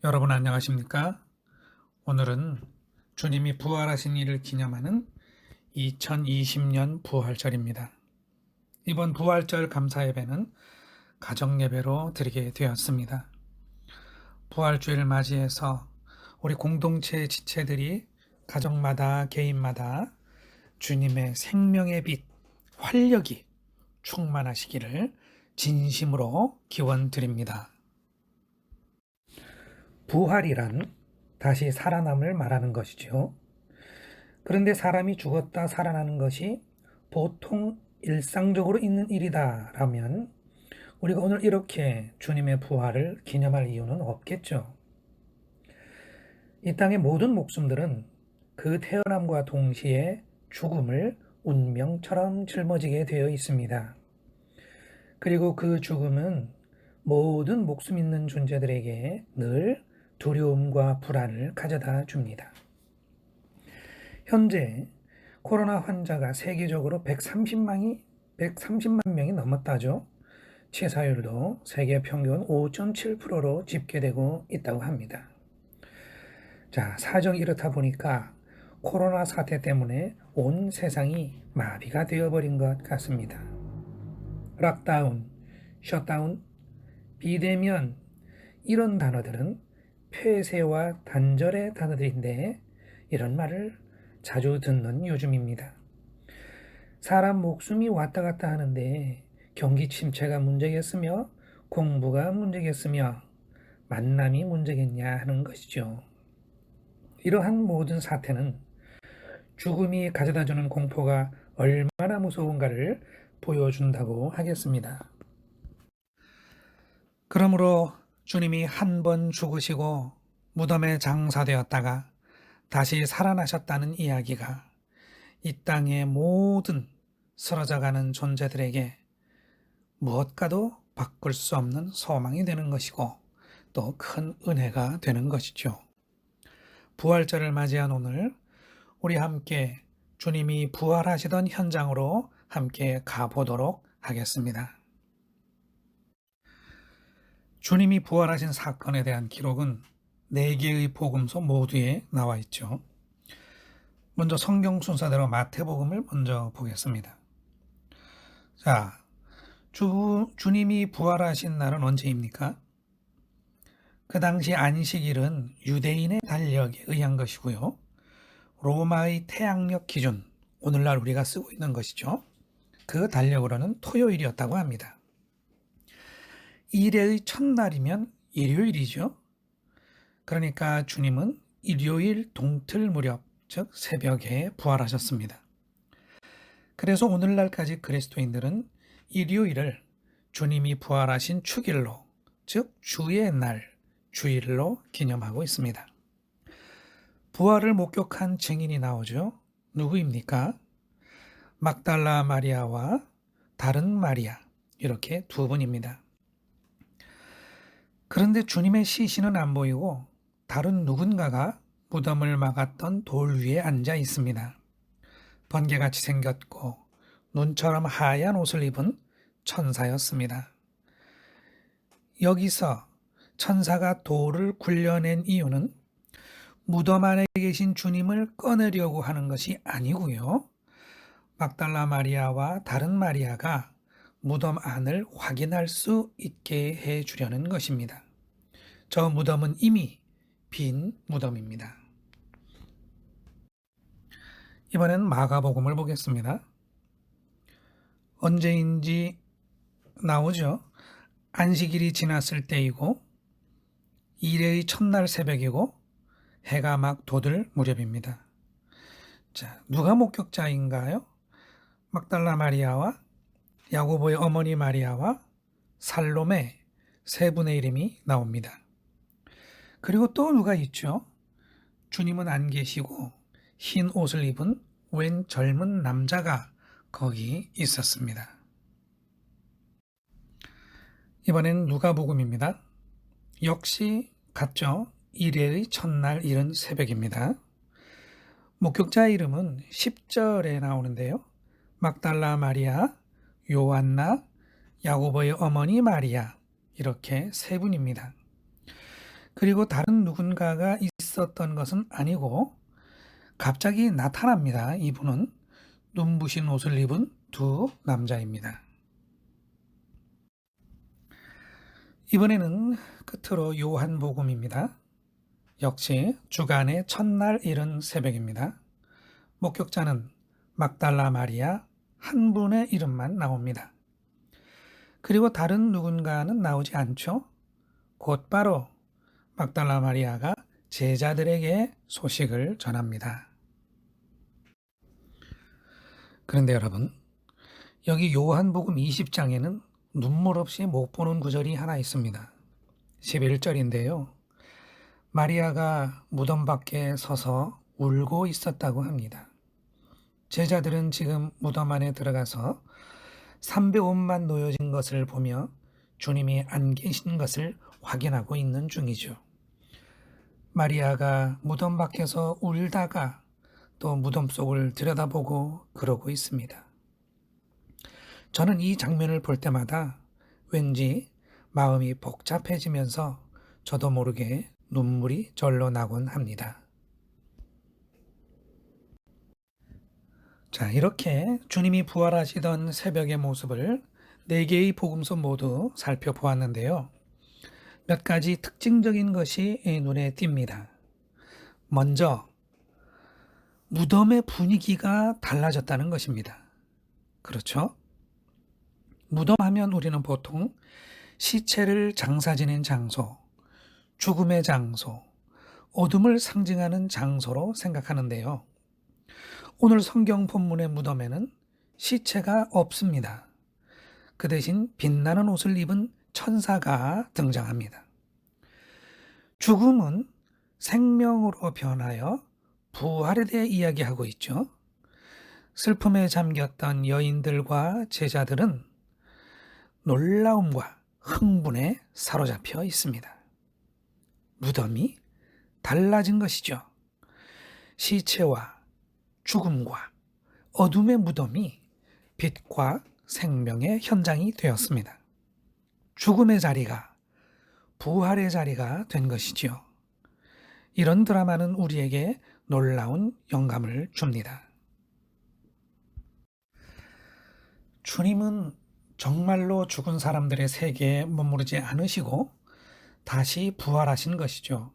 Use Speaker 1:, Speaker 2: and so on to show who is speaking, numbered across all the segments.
Speaker 1: 여러분 안녕하십니까? 오늘은 주님이 부활하신 일을 기념하는 2020년 부활절입니다. 이번 부활절 감사 예배는 가정 예배로 드리게 되었습니다. 부활주일을 맞이해서 우리 공동체 지체들이 가정마다 개인마다 주님의 생명의 빛, 활력이 충만하시기를 진심으로 기원드립니다. 부활이란 다시 살아남을 말하는 것이죠. 그런데 사람이 죽었다 살아나는 것이 보통 일상적으로 있는 일이다라면 우리가 오늘 이렇게 주님의 부활을 기념할 이유는 없겠죠. 이 땅의 모든 목숨들은 그 태어남과 동시에 죽음을 운명처럼 짊어지게 되어 있습니다. 그리고 그 죽음은 모든 목숨 있는 존재들에게 늘 두려움과 불안을 가져다 줍니다. 현재 코로나 환자가 세계적으로 130만 명이 넘었다죠. 치사율도 세계 평균 5.7%로 집계되고 있다고 합니다. 자, 사정이 이렇다 보니까 코로나 사태 때문에 온 세상이 마비가 되어버린 것 같습니다. 락다운, 셧다운, 비대면 이런 단어들은 폐쇄와 단절의 단어들인데 이런 말을 자주 듣는 요즘입니다. 사람 목숨이 왔다 갔다 하는데 경기 침체가 문제겠으며 공부가 문제겠으며 만남이 문제겠냐 하는 것이죠. 이러한 모든 사태는 죽음이 가져다주는 공포가 얼마나 무서운가를 보여준다고 하겠습니다. 그러므로 주님이 한 번 죽으시고 무덤에 장사되었다가 다시 살아나셨다는 이야기가 이 땅의 모든 쓰러져가는 존재들에게 무엇과도 바꿀 수 없는 소망이 되는 것이고 또 큰 은혜가 되는 것이죠. 부활절을 맞이한 오늘 우리 함께 주님이 부활하시던 현장으로 함께 가보도록 하겠습니다. 주님이 부활하신 사건에 대한 기록은 4개의 복음서 모두에 나와 있죠. 먼저 성경 순서대로 마태복음을 먼저 보겠습니다. 자, 주님이 부활하신 날은 언제입니까? 그 당시 안식일은 유대인의 달력에 의한 것이고요. 로마의 태양력 기준, 오늘날 우리가 쓰고 있는 것이죠. 그 달력으로는 토요일이었다고 합니다. 일의 첫날이면 일요일이죠. 그러니까 주님은 일요일 동틀 무렵, 즉 새벽에 부활하셨습니다. 그래서 오늘날까지 그리스도인들은 일요일을 주님이 부활하신 축일로, 즉 주의 날, 주일로 기념하고 있습니다. 부활을 목격한 증인이 나오죠. 누구입니까? 막달라 마리아와 다른 마리아, 이렇게 두 분입니다. 그런데 주님의 시신은 안 보이고 다른 누군가가 무덤을 막았던 돌 위에 앉아 있습니다. 번개같이 생겼고 눈처럼 하얀 옷을 입은 천사였습니다. 여기서 천사가 돌을 굴려낸 이유는 무덤 안에 계신 주님을 꺼내려고 하는 것이 아니고요. 막달라 마리아와 다른 마리아가 무덤 안을 확인할 수 있게 해 주려는 것입니다. 저 무덤은 이미 빈 무덤입니다. 이번엔 마가복음을 보겠습니다. 언제인지 나오죠. 안식일이 지났을 때이고 일의 첫날 새벽이고 해가 막 돋을 무렵입니다. 자, 누가 목격자인가요? 막달라 마리아와 야고보의 어머니 마리아와 살로메 세 분의 이름이 나옵니다. 그리고 또 누가 있죠? 주님은 안 계시고 흰 옷을 입은 웬 젊은 남자가 거기 있었습니다. 이번엔 누가복음입니다. 역시 같죠? 일의 첫날 이른 새벽입니다. 목격자 이름은 10절에 나오는데요. 막달라 마리아, 요한나, 야고보의 어머니 마리아 이렇게 세 분입니다. 그리고 다른 누군가가 있었던 것은 아니고 갑자기 나타납니다. 이분은 눈부신 옷을 입은 두 남자입니다. 이번에는 끝으로 요한복음입니다. 역시 주간의 첫날 이른 새벽입니다. 목격자는 막달라 마리아 한 분의 이름만 나옵니다. 그리고 다른 누군가는 나오지 않죠. 곧바로 막달라 마리아가 제자들에게 소식을 전합니다. 그런데 여러분, 여기 요한복음 20장에는 눈물 없이 못 보는 구절이 하나 있습니다. 11절인데요. 마리아가 무덤 밖에 서서 울고 있었다고 합니다. 제자들은 지금 무덤 안에 들어가서 삼배옷만 놓여진 것을 보며 주님이 안 계신 것을 확인하고 있는 중이죠. 마리아가 무덤 밖에서 울다가 또 무덤 속을 들여다보고 그러고 있습니다. 저는 이 장면을 볼 때마다 왠지 마음이 복잡해지면서 저도 모르게 눈물이 절로 나곤 합니다. 자, 이렇게 주님이 부활하시던 새벽의 모습을 4개의 복음서 모두 살펴보았는데요. 몇 가지 특징적인 것이 눈에 띕니다. 먼저 무덤의 분위기가 달라졌다는 것입니다. 그렇죠? 무덤 하면 우리는 보통 시체를 장사 지낸 장소, 죽음의 장소, 어둠을 상징하는 장소로 생각하는데요. 오늘 성경 본문의 무덤에는 시체가 없습니다. 그 대신 빛나는 옷을 입은 천사가 등장합니다. 죽음은 생명으로 변하여 부활에 대해 이야기하고 있죠. 슬픔에 잠겼던 여인들과 제자들은 놀라움과 흥분에 사로잡혀 있습니다. 무덤이 달라진 것이죠. 시체와 죽음과 어둠의 무덤이 빛과 생명의 현장이 되었습니다. 죽음의 자리가 부활의 자리가 된 것이지요. 이런 드라마는 우리에게 놀라운 영감을 줍니다. 주님은 정말로 죽은 사람들의 세계에 머무르지 않으시고 다시 부활하신 것이죠.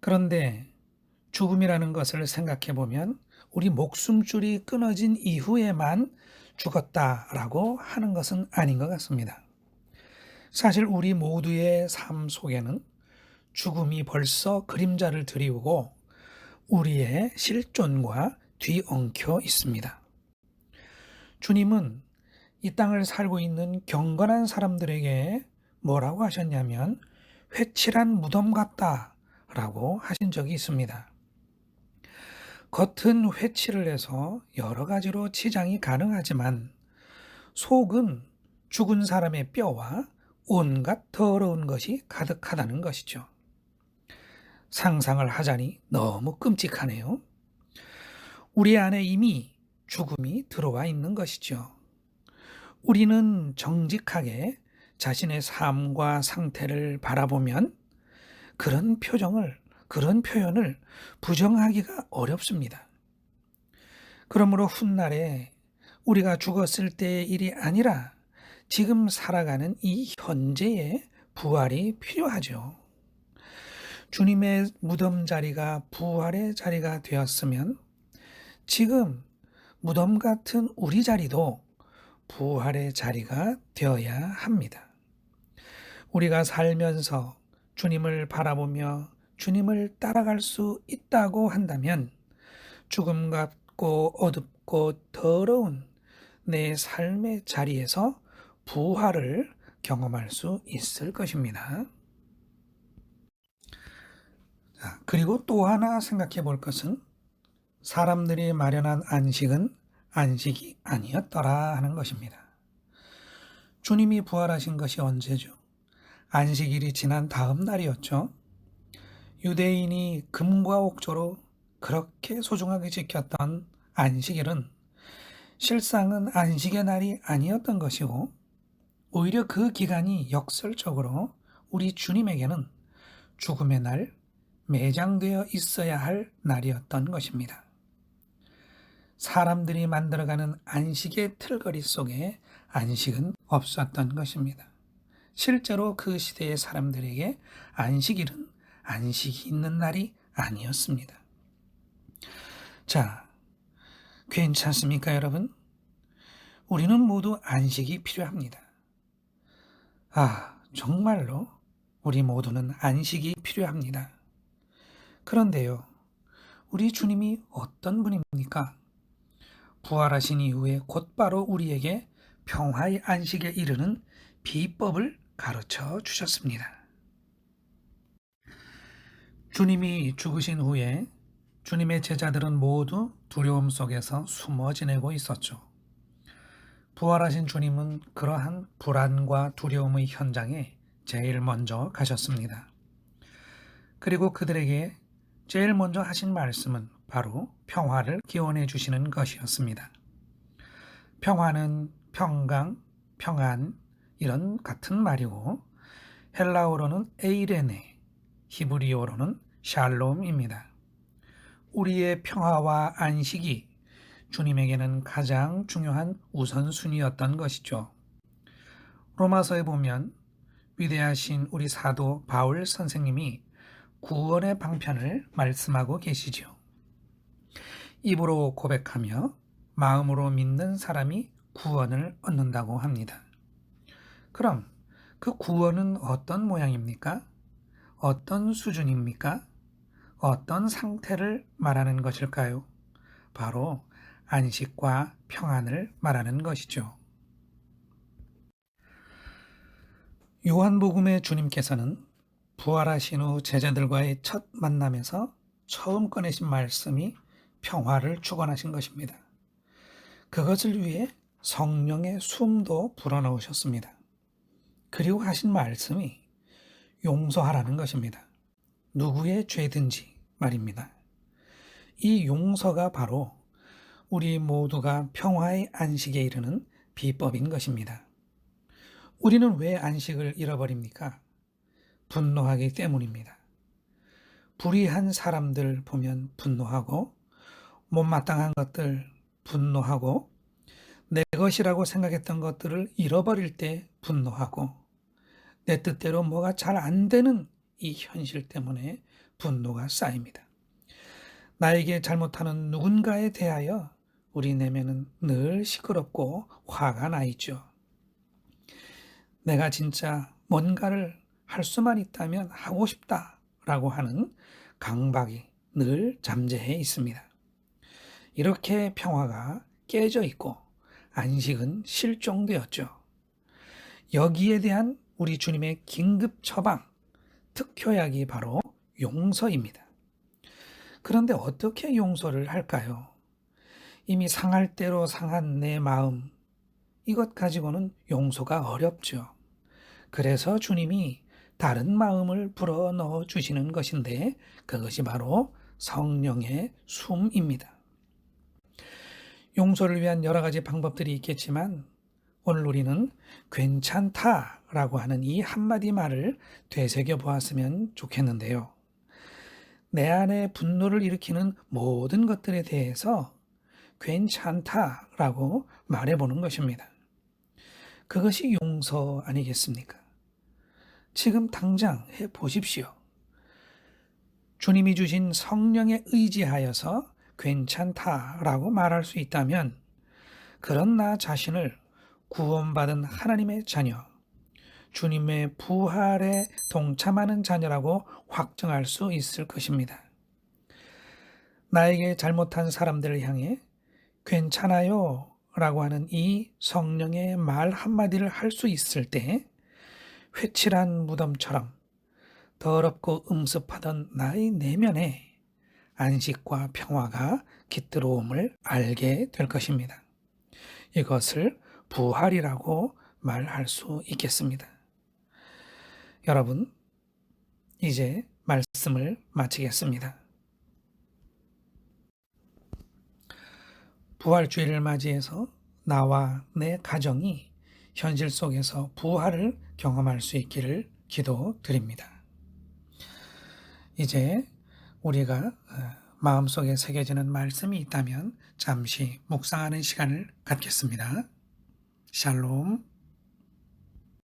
Speaker 1: 그런데 죽음이라는 것을 생각해 보면 우리 목숨줄이 끊어진 이후에만 죽었다라고 하는 것은 아닌 것 같습니다. 사실 우리 모두의 삶 속에는 죽음이 벌써 그림자를 드리우고 우리의 실존과 뒤엉켜 있습니다. 주님은 이 땅을 살고 있는 경건한 사람들에게 뭐라고 하셨냐면 회칠한 무덤 같다라고 하신 적이 있습니다. 겉은 회칠을 해서 여러 가지로 치장이 가능하지만 속은 죽은 사람의 뼈와 온갖 더러운 것이 가득하다는 것이죠. 상상을 하자니 너무 끔찍하네요. 우리 안에 이미 죽음이 들어와 있는 것이죠. 우리는 정직하게 자신의 삶과 상태를 바라보면 그런 표현을 부정하기가 어렵습니다. 그러므로 훗날에 우리가 죽었을 때의 일이 아니라 지금 살아가는 이 현재의 부활이 필요하죠. 주님의 무덤 자리가 부활의 자리가 되었으면 지금 무덤 같은 우리 자리도 부활의 자리가 되어야 합니다. 우리가 살면서 주님을 바라보며 주님을 따라갈 수 있다고 한다면 죽음 같고 어둡고 더러운 내 삶의 자리에서 부활을 경험할 수 있을 것입니다. 그리고 또 하나 생각해 볼 것은 사람들이 마련한 안식은 안식이 아니었더라 하는 것입니다. 주님이 부활하신 것이 언제죠? 안식일이 지난 다음 날이었죠. 유대인이 금과 옥조로 그렇게 소중하게 지켰던 안식일은 실상은 안식의 날이 아니었던 것이고 오히려 그 기간이 역설적으로 우리 주님에게는 죽음의 날 매장되어 있어야 할 날이었던 것입니다. 사람들이 만들어가는 안식의 틀거리 속에 안식은 없었던 것입니다. 실제로 그 시대의 사람들에게 안식일은 안식이 있는 날이 아니었습니다. 자, 괜찮습니까, 여러분? 우리는 모두 안식이 필요합니다. 정말로 우리 모두는 안식이 필요합니다. 그런데요, 우리 주님이 어떤 분입니까? 부활하신 이후에 곧바로 우리에게 평화의 안식에 이르는 비법을 가르쳐 주셨습니다. 주님이 죽으신 후에 주님의 제자들은 모두 두려움 속에서 숨어 지내고 있었죠. 부활하신 주님은 그러한 불안과 두려움의 현장에 제일 먼저 가셨습니다. 그리고 그들에게 제일 먼저 하신 말씀은 바로 평화를 기원해 주시는 것이었습니다. 평화는 평강, 평안 이런 같은 말이고 헬라어로는 에이레네, 히브리어로는 샬롬입니다. 우리의 평화와 안식이 주님에게는 가장 중요한 우선순위였던 것이죠. 로마서에 보면 위대하신 우리 사도 바울 선생님이 구원의 방편을 말씀하고 계시죠. 입으로 고백하며 마음으로 믿는 사람이 구원을 얻는다고 합니다. 그럼 그 구원은 어떤 모양입니까? 어떤 수준입니까? 어떤 상태를 말하는 것일까요? 바로 안식과 평안을 말하는 것이죠. 요한복음의 주님께서는 부활하신 후 제자들과의 첫 만남에서 처음 꺼내신 말씀이 평화를 축원하신 것입니다. 그것을 위해 성령의 숨도 불어넣으셨습니다. 그리고 하신 말씀이 용서하라는 것입니다. 누구의 죄든지 말입니다. 이 용서가 바로 우리 모두가 평화의 안식에 이르는 비법인 것입니다. 우리는 왜 안식을 잃어버립니까? 분노하기 때문입니다. 불의한 사람들 보면 분노하고, 못마땅한 것들 분노하고, 내 것이라고 생각했던 것들을 잃어버릴 때 분노하고, 내 뜻대로 뭐가 잘 안 되는 이 현실 때문에 분노가 쌓입니다. 나에게 잘못하는 누군가에 대하여 우리 내면은 늘 시끄럽고 화가 나 있죠. 내가 진짜 뭔가를 할 수만 있다면 하고 싶다라고 하는 강박이 늘 잠재해 있습니다. 이렇게 평화가 깨져 있고 안식은 실종되었죠. 여기에 대한 우리 주님의 긴급 처방, 특효약이 바로 용서입니다. 그런데 어떻게 용서를 할까요? 이미 상할 대로 상한 내 마음, 이것 가지고는 용서가 어렵죠. 그래서 주님이 다른 마음을 불어넣어 주시는 것인데 그것이 바로 성령의 숨입니다. 용서를 위한 여러 가지 방법들이 있겠지만 오늘 우리는 괜찮다라고 하는 이 한마디 말을 되새겨 보았으면 좋겠는데요. 내 안에 분노를 일으키는 모든 것들에 대해서 괜찮다라고 말해보는 것입니다. 그것이 용서 아니겠습니까? 지금 당장 해보십시오. 주님이 주신 성령에 의지하여서 괜찮다라고 말할 수 있다면 그런 나 자신을 구원받은 하나님의 자녀, 주님의 부활에 동참하는 자녀라고 확정할 수 있을 것입니다. 나에게 잘못한 사람들을 향해 괜찮아요 라고 하는 이 성령의 말 한마디를 할 수 있을 때 회칠한 무덤처럼 더럽고 음습하던 나의 내면에 안식과 평화가 깃들어옴을 알게 될 것입니다. 이것을 부활이라고 말할 수 있겠습니다. 여러분, 이제 말씀을 마치겠습니다. 부활주의를 맞이해서 나와 내 가정이 현실 속에서 부활을 경험할 수 있기를 기도드립니다. 이제 우리가 마음속에 새겨지는 말씀이 있다면 잠시 묵상하는 시간을 갖겠습니다. 샬롬.